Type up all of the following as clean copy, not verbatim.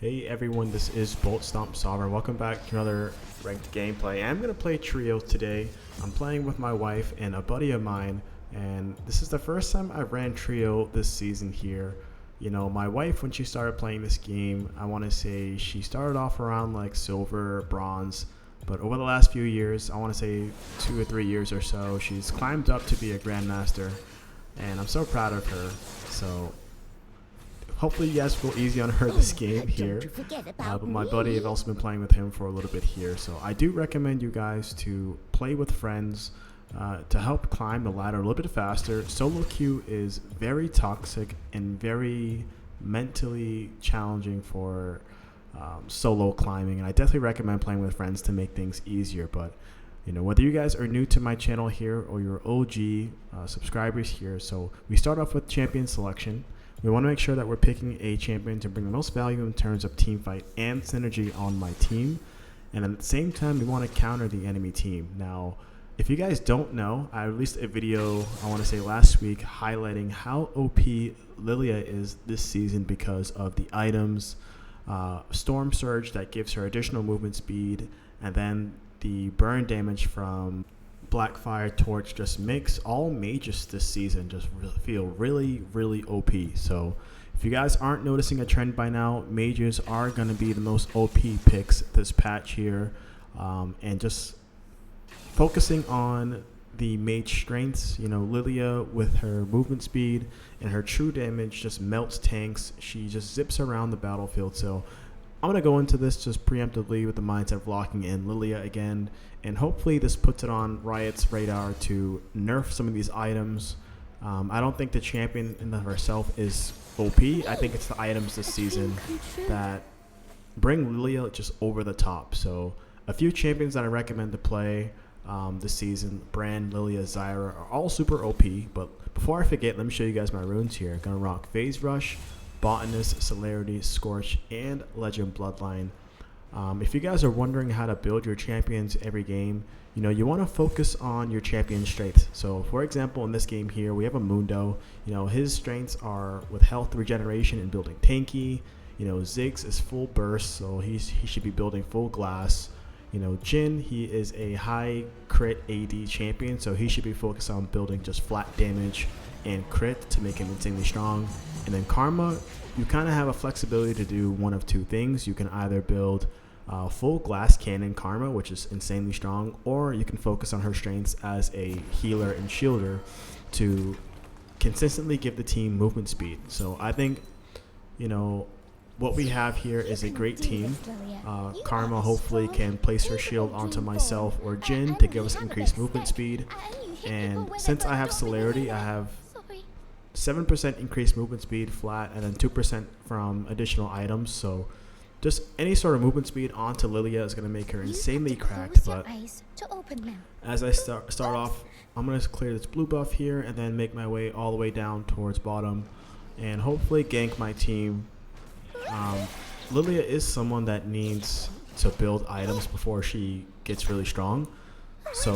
Hey everyone, this is Bolt Stomp Sovereign. Welcome back to another ranked gameplay. I'm going to play trio today. I'm playing with my wife and a buddy of mine, and this is the first time I ran trio this season here. You know, my wife, when she started playing this game, I want to say she started off around like silver, bronze, but over the last few years, I want to say 2 or 3 years or so, she's climbed up to be a grandmaster, and I'm so proud of her. So hopefully you guys feel easy on her this game here, but my buddy, I've also been playing with him for a little bit here, so I do recommend you guys to play with friends to help climb the ladder a little bit faster. Solo queue is very toxic and very mentally challenging for solo climbing, and I definitely recommend playing with friends to make things easier. But you know, whether you guys are new to my channel here or you're OG subscribers here, so we start off with champion selection. We want to make sure that we're picking a champion to bring the most value in terms of team fight and synergy on my team. And at the same time, we want to counter the enemy team. Now, if you guys don't know, I released a video, I want to say last week, highlighting how OP Lillia is this season because of the items, Storm Surge that gives her additional movement speed, and then the burn damage from Blackfire Torch just makes all mages this season just feel really OP. So if you guys aren't noticing a trend by now, mages are going to be the most OP picks this patch here, and just focusing on the mage strengths. You know, Lillia with her movement speed and her true damage just melts tanks. She just zips around the battlefield. So I'm going to go into this just preemptively with the mindset of locking in Lillia again, and hopefully this puts it on Riot's radar to nerf some of these items. I don't think the champion in of herself is OP. I think it's the items this season that bring Lillia just over the top. So a few champions that I recommend to play this season, Brand, Lillia, Zyra, are all super OP. But before I forget, let me show you guys my runes here. Gonna rock Phase Rush, Botanist, Celerity, Scorch, and Legend Bloodline. If you guys are wondering how to build your champions every game, you know, you want to focus on your champion strengths. So for example, in this game here, we have a Mundo. You know, his strengths are with health regeneration and building tanky. You know, Ziggs is full burst, so he should be building full glass. You know, Jin, he is a high crit AD champion, so he should be focused on building just flat damage and crit to make him insanely strong. And then Karma, you kind of have a flexibility to do one of two things. You can either build full glass cannon Karma, which is insanely strong, or you can focus on her strengths as a healer and shielder to consistently give the team movement speed. So I think, you know, what we have here is a great team. Karma hopefully can place her shield onto myself or Jin to give us increased movement speed. And since I have Celerity, I have 7% increased movement speed flat, and then 2% from additional items. So just any sort of movement speed onto Lillia is going to make her insanely cracked. But as I start off, I'm going to clear this blue buff here and then make my way all the way down towards bottom and hopefully gank my team. Lillia is someone that needs to build items before she gets really strong. So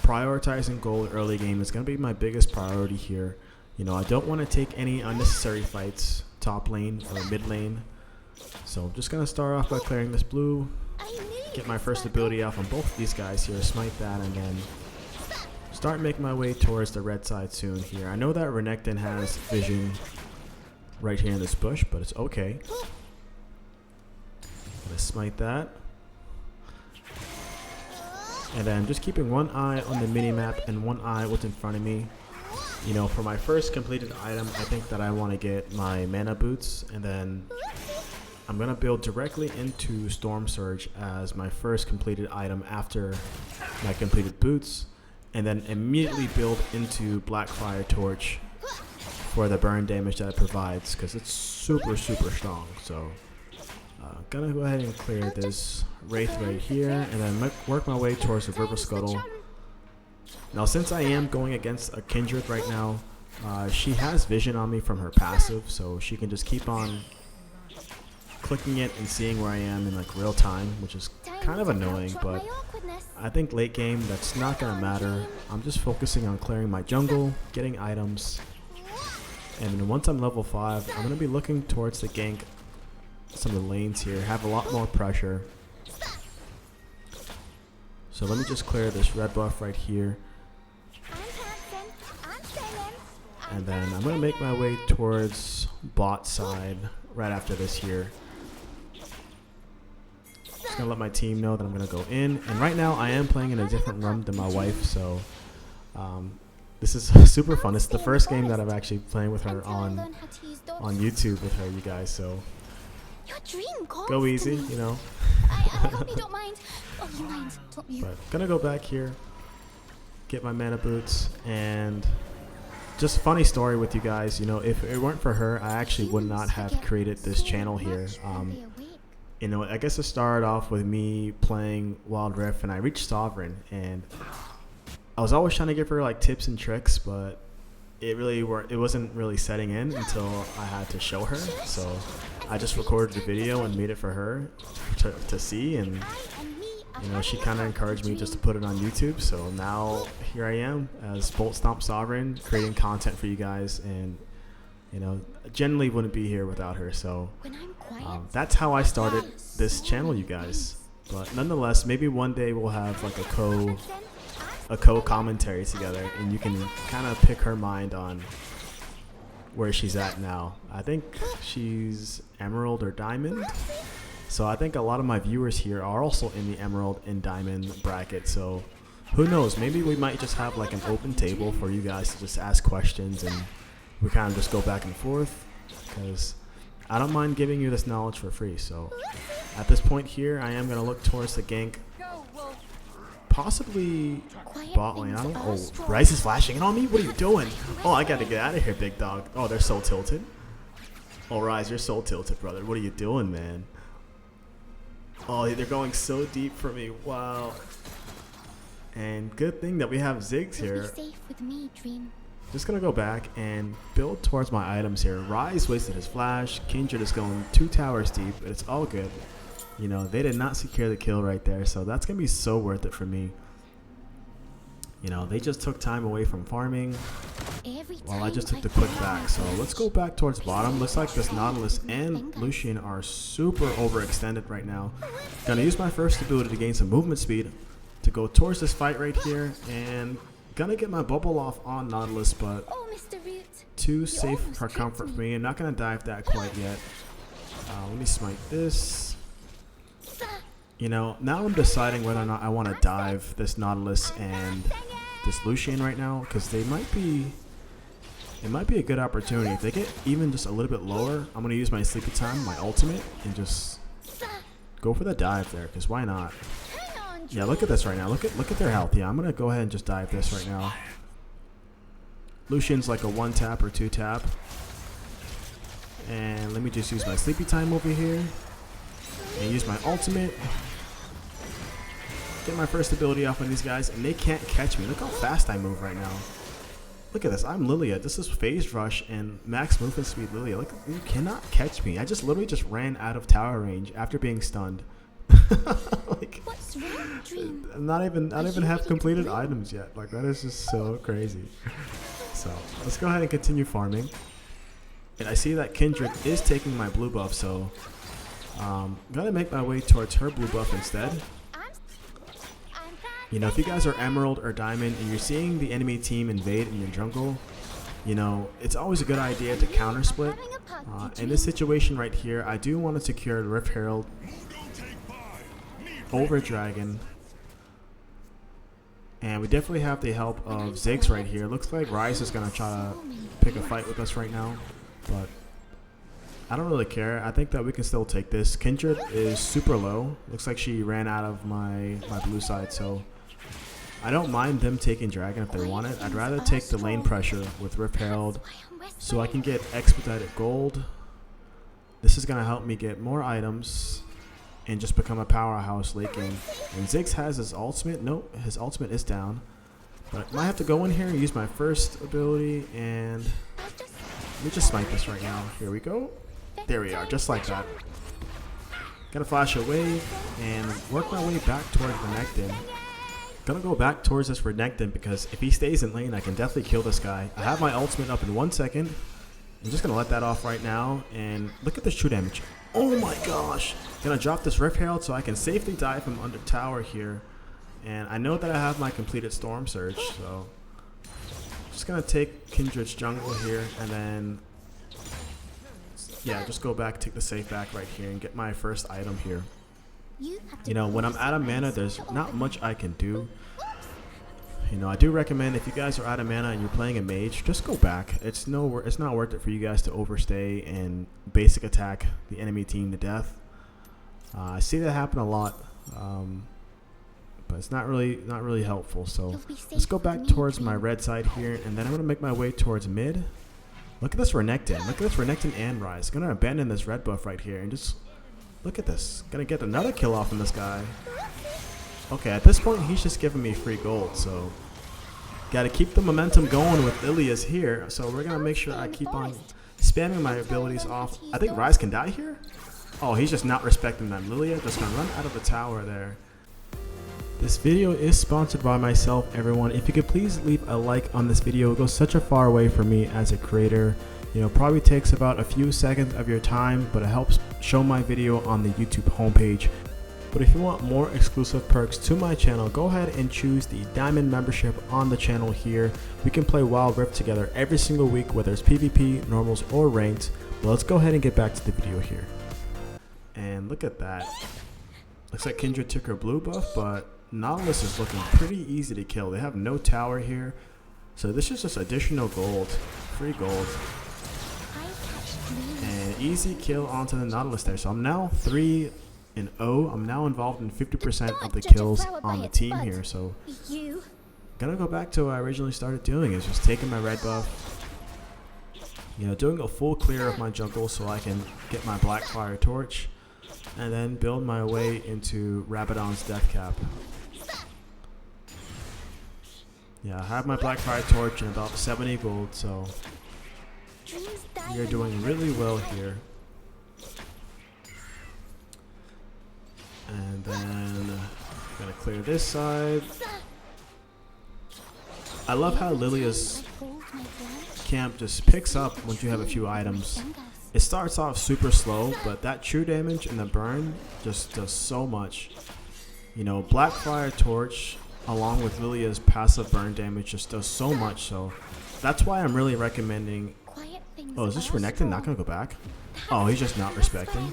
prioritizing gold early game is going to be my biggest priority here. You know, I don't want to take any unnecessary fights top lane or mid lane. So I'm just going to start off by clearing this blue, get my first ability off on both of these guys here, smite that, and then start making my way towards the red side soon here. I know that Renekton has vision right here in this bush, but it's okay. Gonna smite that. And then just keeping one eye on the mini-map and one eye what's in front of me. You know, for my first completed item, I think that I want to get my mana boots, and then I'm going to build directly into Storm Surge as my first completed item after my completed boots, and then immediately build into Blackfire Torch for the burn damage that it provides, because it's super strong. So gonna go ahead and clear this Wraith right here, and then work my way towards the River Scuttle. Now, since I am going against a Kindred right now, she has vision on me from her passive, so she can just keep on clicking it and seeing where I am in like real time, which is kind of annoying, but I think late game that's not gonna matter. I'm just focusing on clearing my jungle, getting items, and then once I'm level 5, I'm gonna be looking towards the gank some of the lanes here, have a lot more pressure. So let me just clear this red buff right here. And then I'm going to make my way towards bot side right after this here. Just going to let my team know that I'm going to go in. And right now I am playing in a different run than my wife, so this is super fun. It's the first game that I'm actually playing with her on YouTube with her, you guys, so go easy, you know. I hope you don't mind. Oh, you mind, don't you? But gonna go back here, get my mana boots, and just funny story with you guys, you know, if it weren't for her, I actually would not have created this channel here. You know, I guess it started off with me playing Wild Rift, and I reached Sovereign, and I was always trying to give her like tips and tricks, but it wasn't really setting in until I had to show her. So I just recorded the video and made it for her to see, and you know, she kind of encouraged me just to put it on YouTube. So now here I am as Bolt Stomp Sovereign, creating content for you guys, and you know, generally wouldn't be here without her. So that's how I started this channel, you guys. But nonetheless, maybe one day we'll have like a co-commentary together, and you can kind of pick her mind on where she's at now. I think she's Emerald or Diamond. So I think a lot of my viewers here are also in the Emerald and Diamond bracket. So who knows, maybe we might just have like an open table for you guys to just ask questions, and we kind of just go back and forth, because I don't mind giving you this knowledge for free. So at this point here, I am going to look towards the gank, possibly bot lane. I don't know. Oh, Rice is flashing in on me? What are you doing? Oh, I got to get out of here, big dog. Oh, they're so tilted. Oh, Rise, you're so tilted, brother. What are you doing, man? Oh, they're going so deep for me. Wow. And good thing that we have Ziggs here. Just going to go back and build towards my items here. Rise wasted his flash. Kindred is going 2 towers deep, but it's all good. You know, they did not secure the kill right there, so that's going to be so worth it for me. You know, they just took time away from farming while I just took the quick back. So let's go back towards bottom. Looks like this Nautilus and Lucian are super overextended right now. Gonna use my first ability to gain some movement speed to go towards this fight right here, and gonna get my bubble off on Nautilus, but too safe for comfort for me. I'm not gonna dive that quite yet. Let me smite this. You know, now I'm deciding whether or not I want to dive this Nautilus and this Lucian right now, because it might be a good opportunity. If they get even just a little bit lower, I'm gonna use my sleepy time, my ultimate, and just go for the dive there, because why not? Yeah, look at this right now. Look at their health. Yeah, I'm gonna go ahead and just dive this right now. Lucian's like a 1-tap or 2-tap, and let me just use my sleepy time over here and use my ultimate. Get my first ability off on these guys, and they can't catch me. Look how fast I move right now. Look at this. I'm Lillia. This is phase rush and max movement speed Lillia. Look, you cannot catch me. I just literally just ran out of tower range after being stunned. Like, What's wrong, Dream? I don't even have completed items yet. Like, that is just so crazy. So let's go ahead and continue farming. And I see that Kindred is taking my blue buff, so I'm gonna make my way towards her blue buff instead. You know, if you guys are Emerald or Diamond and you're seeing the enemy team invade in your jungle, you know, it's always a good idea to counter split. In this situation right here, I do want to secure Rift Herald over Dragon. And we definitely have the help of Ziggs right here. Looks like Rise is going to try to pick a fight with us right now, but I don't really care. I think that we can still take this. Kindred is super low. Looks like she ran out of my blue side, so I don't mind them taking Dragon if they want it. I'd rather take the lane pressure with Rift Herald so I can get expedited gold. This is going to help me get more items and just become a powerhouse late game. And Ziggs has his ultimate. Nope, his ultimate is down. But I might have to go in here and use my first ability, and let me just smite this right now. Here we go. There we are, just like that. Gonna flash away and work my way back towards Renekton. Gonna go back towards this Renekton, because if he stays in lane, I can definitely kill this guy. I have my ultimate up in 1 second. I'm just gonna let that off right now, and look at this true damage. Oh my gosh. Gonna drop this Rift Herald so I can safely die from under tower here. And I know that I have my completed Storm Surge, so just gonna take Kindred's jungle here and then yeah, just go back, take the safe back right here and get my first item here. You know, when I'm out of mana, there's not much I can do. You know, I do recommend if you guys are out of mana and you're playing a mage, just go back. It's not worth it for you guys to overstay and basic attack the enemy team to death. I see that happen a lot, but it's not really helpful. So let's go back towards my red side here, and then I'm gonna make my way towards mid. Look at this Renekton. Look at this Renekton and Rise. Gonna abandon this red buff right here and just look at this. Gonna get another kill off on this guy. Okay, at this point he's just giving me free gold, so gotta keep the momentum going with Lillia's here. So we're gonna make sure I keep on spamming my abilities off. I think Rise can die here. Oh, he's just not respecting them. Lillia just gonna run out of the tower there. This video is sponsored by myself, everyone. If you could please leave a like on this video, it goes such a far way for me as a creator. You know, probably takes about a few seconds of your time, but it helps show my video on the YouTube homepage. But if you want more exclusive perks to my channel, go ahead and choose the Diamond membership on the channel here. We can play Wild Rift together every single week, whether it's PvP, normals, or ranked. But let's go ahead and get back to the video here. And look at that. Looks like Kindred took her blue buff, but Nautilus is looking pretty easy to kill. They have no tower here, so this is just additional gold, free gold, and easy kill onto the Nautilus there. So I'm now 3-0. I'm now involved in 50% of the kills on the team here. So gonna go back to what I originally started doing, is just taking my red buff, you know, doing a full clear of my jungle so I can get my Blackfire torch, and then build my way into Rabadon's death cap. Yeah, I have my Blackfire torch and about 70 gold, so you're doing really well here. And then I'm gonna clear this side. I love how Lillia's camp just picks up once you have a few items. It starts off super slow, but that true damage and the burn just does so much. You know, Blackfire torch along with Lillia's passive burn damage just does so much, so that's why I'm really recommending. Oh, is this Renekton not gonna go back? Oh, he's just not respecting.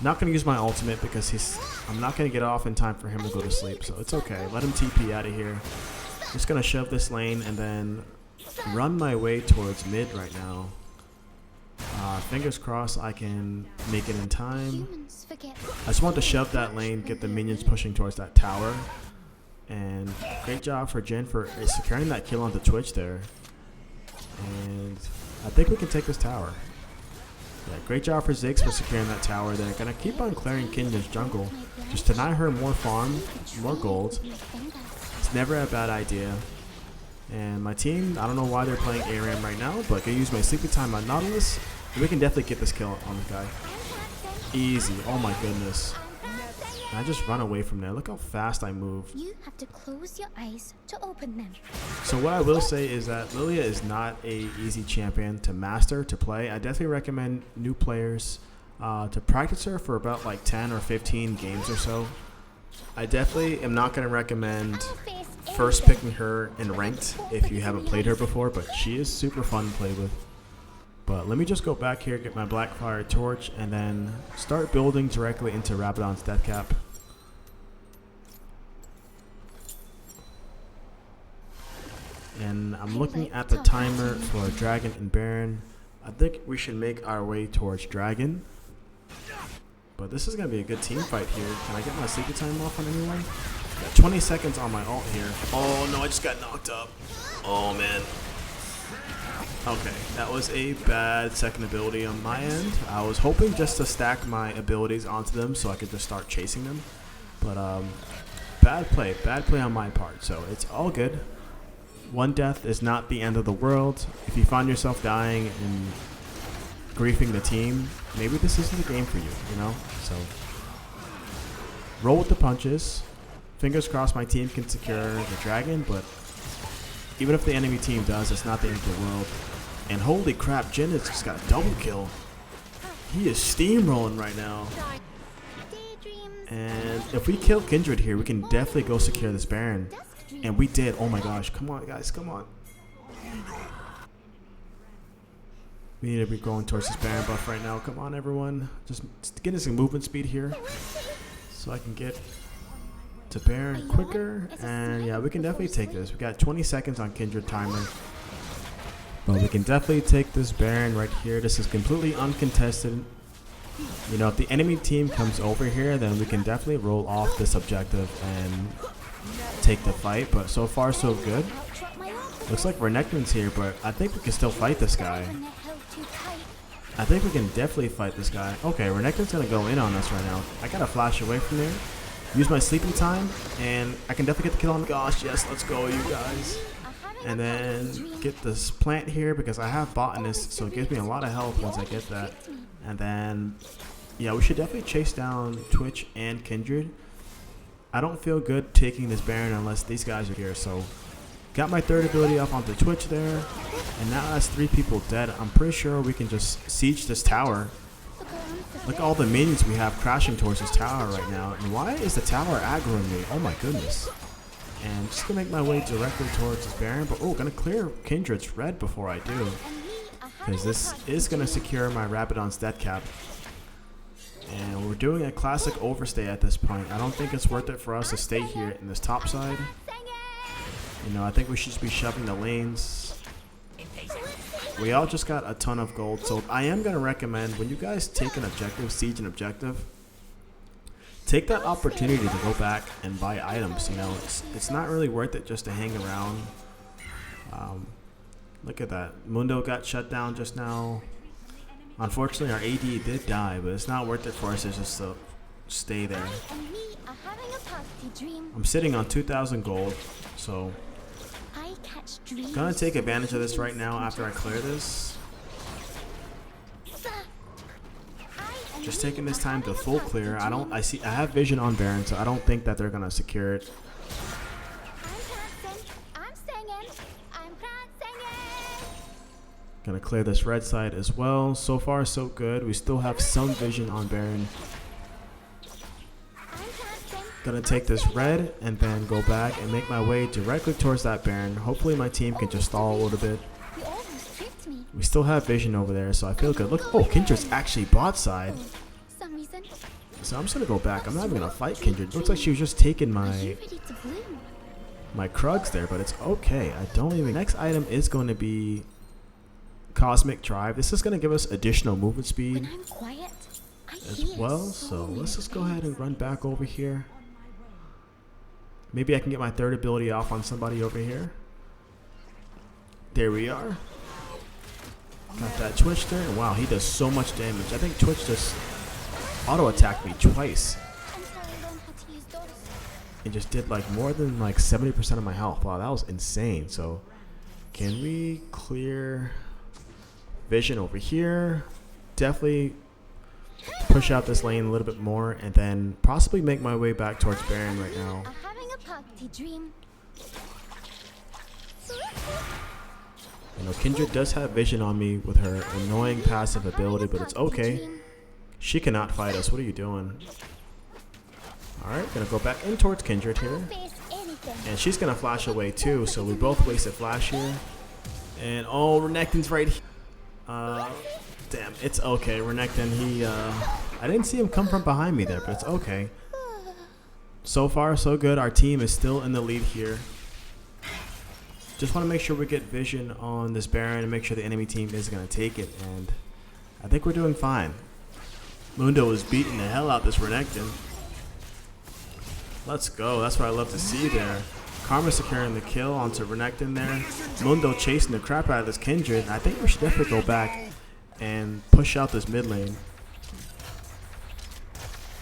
Not gonna use my ultimate because I'm not gonna get off in time for him to go to sleep, so it's okay. Let him TP out of here. Just gonna shove this lane and then run my way towards mid right now. Fingers crossed I can make it in time. I just want to shove that lane, get the minions pushing towards that tower. And great job for Jen for securing that kill onto Twitch there. And I think we can take this tower. Yeah, great job for Ziggs for securing that tower there. Gonna keep on clearing Kindred's jungle. Just deny her more farm, more gold. It's never a bad idea. And my team, I don't know why they're playing ARAM right now, but gonna use my sleepy time on Nautilus. And we can definitely get this kill on this guy. Easy. Oh my goodness. And I just run away from there. Look how fast I move. You have to close your eyes to open them. So what I will say is that Lillia is not a easy champion to master, to play. I definitely recommend new players to practice her for about like 10 or 15 games or so. I definitely am not going to recommend first picking her in ranked if you haven't played her before, but she is super fun to play with. But let me just go back here, get my Blackfire torch, and then start building directly into Rabadon's death cap. And I'm looking at the timer for Dragon and Baron. I think we should make our way towards Dragon. But this is going to be a good team fight here. Can I get my secret time off on anyone? Got 20 seconds on my ult here. Oh no, I just got knocked up. Oh man. Okay, that was a bad second ability on my end. I was hoping just to stack my abilities onto them so I could just start chasing them. But bad play on my part. So it's all good. One death is not the end of the world. If you find yourself dying and griefing the team, maybe this isn't the game for you, you know? So roll with the punches. Fingers crossed my team can secure the dragon, but even if the enemy team does, it's not the end of the world. And holy crap, Jin has just got a double kill. He is steamrolling right now. Daydreams. And if we kill Kindred here, we can definitely go secure this Baron. And we did. Oh my gosh. Come on, guys. Come on. We need to be going towards this Baron buff right now. Come on, everyone. Just get us some movement speed here. So I can get to Baron quicker. And yeah, we can definitely take this. We got 20 seconds on Kindred timer. But we can definitely take this Baron right here. This is completely uncontested. You know, if the enemy team comes over here, then we can definitely roll off this objective and take the fight. But so far, so good. Looks like Renekton's here, but I think we can still fight this guy. I think we can definitely fight this guy. Okay, Renekton's gonna go in on us right now. I gotta flash away from there. Use my sleeping time, and I can definitely get the kill on. Gosh, yes, let's go, you guys. And then get this plant here because I have botanist, so it gives me a lot of health once I get that. And then, yeah, we should definitely chase down Twitch and Kindred. I don't feel good taking this Baron unless these guys are here, so got my third ability up onto Twitch there, and now that's 3 people dead. I'm pretty sure we can just siege this tower. Look at all the minions we have crashing towards this tower right now. And why is the tower aggroing me? Oh my goodness. And just gonna make my way directly towards this Baron, but oh, gonna clear Kindred's red before I do, because this is gonna secure my Rabadon's death cap. And we're doing a classic overstay at this point. I don't think it's worth it for us to stay here in this top side. You know, I think we should just be shoving the lanes. We all just got a ton of gold, so I am going to recommend when you guys take an objective, siege an objective, take that opportunity to go back and buy items. You know, it's not really worth it just to hang around. Look at that. Mundo got shut down just now. Unfortunately, our AD did die, but it's not worth it for us to just stay there. I'm sitting on 2,000 gold, so gonna take advantage of this right now after I clear this. Just taking this time to full clear. I have vision on Baron, so I don't think that they're gonna secure it. Gonna clear this red side as well. So far, so good. We still have some vision on Baron. Gonna take this red and then go back and make my way directly towards that Baron. Hopefully my team can just stall a little bit. We still have vision over there, so I feel good. Look, oh, Kindred's actually bot side. So I'm just gonna go back. I'm not even gonna fight Kindred. Looks like she was just taking my Krugs there, but it's okay. I don't even. Next item is going to be Cosmic Drive. This is going to give us additional movement speed as well. So let's just go ahead and run back over here. Maybe I can get my third ability off on somebody over here. There we are. Got that Twitch there. And wow, he does so much damage. I think Twitch just auto-attacked me twice. It just did like more than like 70% of my health. Wow, that was insane. So can we clear vision over here? Definitely push out this lane a little bit more and then possibly make my way back towards Baron right now. You know, Kindred does have vision on me with her annoying passive ability, but it's okay. She cannot fight us. What are you doing? Alright, gonna go back in towards Kindred here. And she's gonna flash away too, so we both wasted flash here. And oh, Renekton's right here. Damn, it's okay. Renekton, I didn't see him come from behind me there, but it's okay. So far, so good. Our team is still in the lead here. Just want to make sure we get vision on this Baron and make sure the enemy team is going to take it. And I think we're doing fine. Mundo is beating the hell out this Renekton. Let's go. That's what I love to see there. Karma securing the kill onto Renekton there. Mundo chasing the crap out of this Kindred. I think we should definitely go back and push out this mid lane.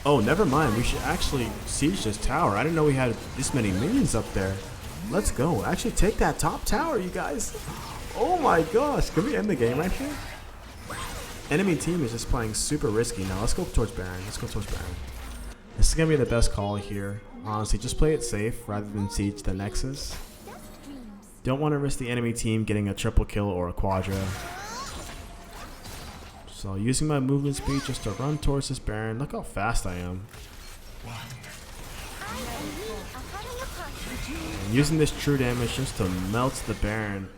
Oh, never mind. We should actually siege this tower. I didn't know we had this many minions up there. Let's go. Actually take that top tower, you guys. Oh my gosh. Can we end the game right here? Enemy team is just playing super risky now. Let's go towards Baron. Let's go towards Baron. This is going to be the best call here. Honestly, just play it safe rather than siege the Nexus. Don't want to risk the enemy team getting a triple kill or a quadra. Just So using my movement speed just to run towards this Baron. Look how fast I am. And using this true damage just to melt the Baron.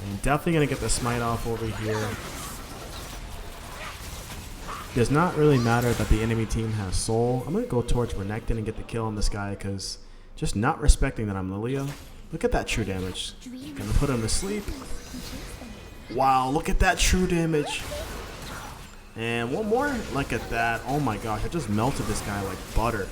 And definitely gonna get the smite off over here. Does not really matter that the enemy team has soul. I'm gonna go towards Renekton and get the kill on this guy because just not respecting that I'm Lillia. Look at that true damage. Gonna put him to sleep. Wow, look at that true damage. And one more. Look at that. Oh my gosh, I just melted this guy like butter.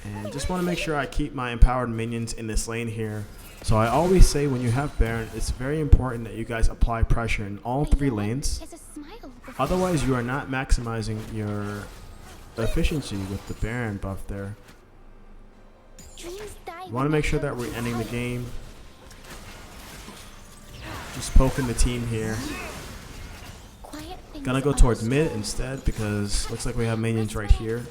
And just want to make sure I keep my empowered minions in this lane here. So I always say when you have Baron, it's very important that you guys apply pressure in all 3 lanes. Otherwise, you are not maximizing your efficiency with the Baron buff there. Want to make sure that we're ending the game. Just poking the team here. Gonna go towards mid instead because looks like we have minions right here.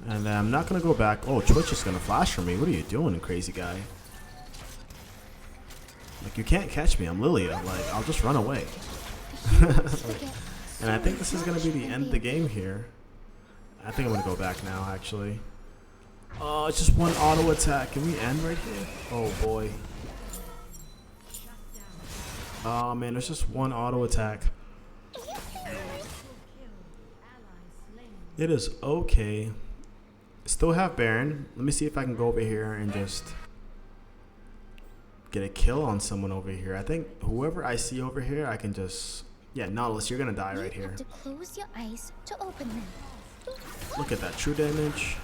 And then I'm not gonna go back. Oh, Twitch is gonna flash for me. What are you doing, crazy guy? Like, you can't catch me. I'm Lillia. Like, I'll just run away. And I think this is gonna be the end of the game here. I think I'm gonna go back now, actually. Oh, it's just one auto attack. Can we end right here? Oh boy. Oh man, there's just one auto attack. It is okay. Still have Baron. Let me see if I can go over here and just get a kill on someone over here. I think whoever I see over here, I can just... Yeah, Nautilus, you're gonna die right here. To close your eyes to open them. Look at that true damage.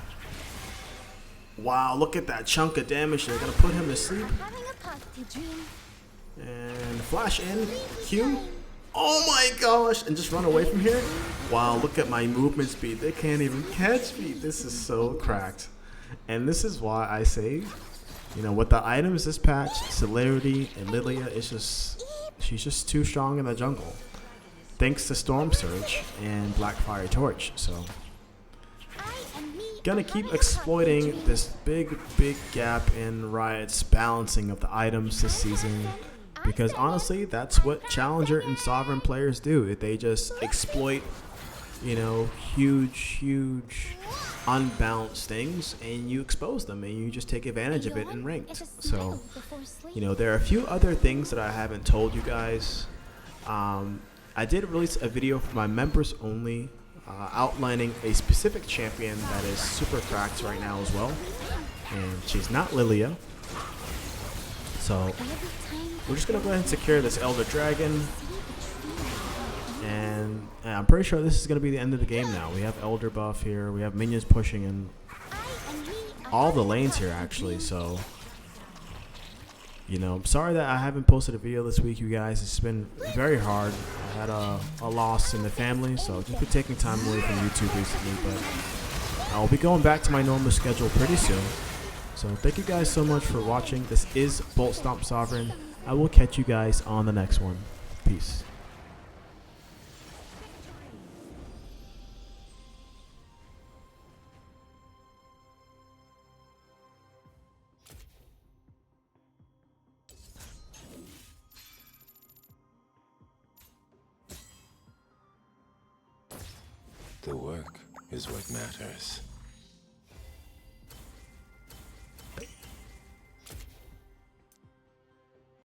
Wow, look at that chunk of damage. They're gonna put him to sleep. And flash in. Q. Oh my gosh. And just run away from here. Wow, look at my movement speed. They can't even catch me. This is so cracked. And this is why I say, you know, with the items this patch, Celerity and Lillia, it's just, she's just too strong in the jungle. Thanks to Storm Surge and Black Fire Torch. So gonna keep exploiting this big gap in Riot's balancing of the items this season, because honestly that's what Challenger and Sovereign players do. They just exploit, you know, huge unbalanced things, and you expose them and you just take advantage of it in ranked. So, you know, there are a few other things that I haven't told you guys. I did release a video for my members only, outlining a specific champion that is super cracked right now as well, and she's not Lillia. So we're just gonna go ahead and secure this Elder Dragon, and I'm pretty sure this is gonna be the end of the game now. We have Elder buff here, we have minions pushing in all the lanes here actually. So, you know, I'm sorry that I haven't posted a video this week, you guys. It's been very hard. I had a loss in the family, so just been taking time away from YouTube recently, but I'll be going back to my normal schedule pretty soon. So thank you guys so much for watching. This is Bolt Stomp Sovereign. I will catch you guys on the next one. Peace. The work is what matters.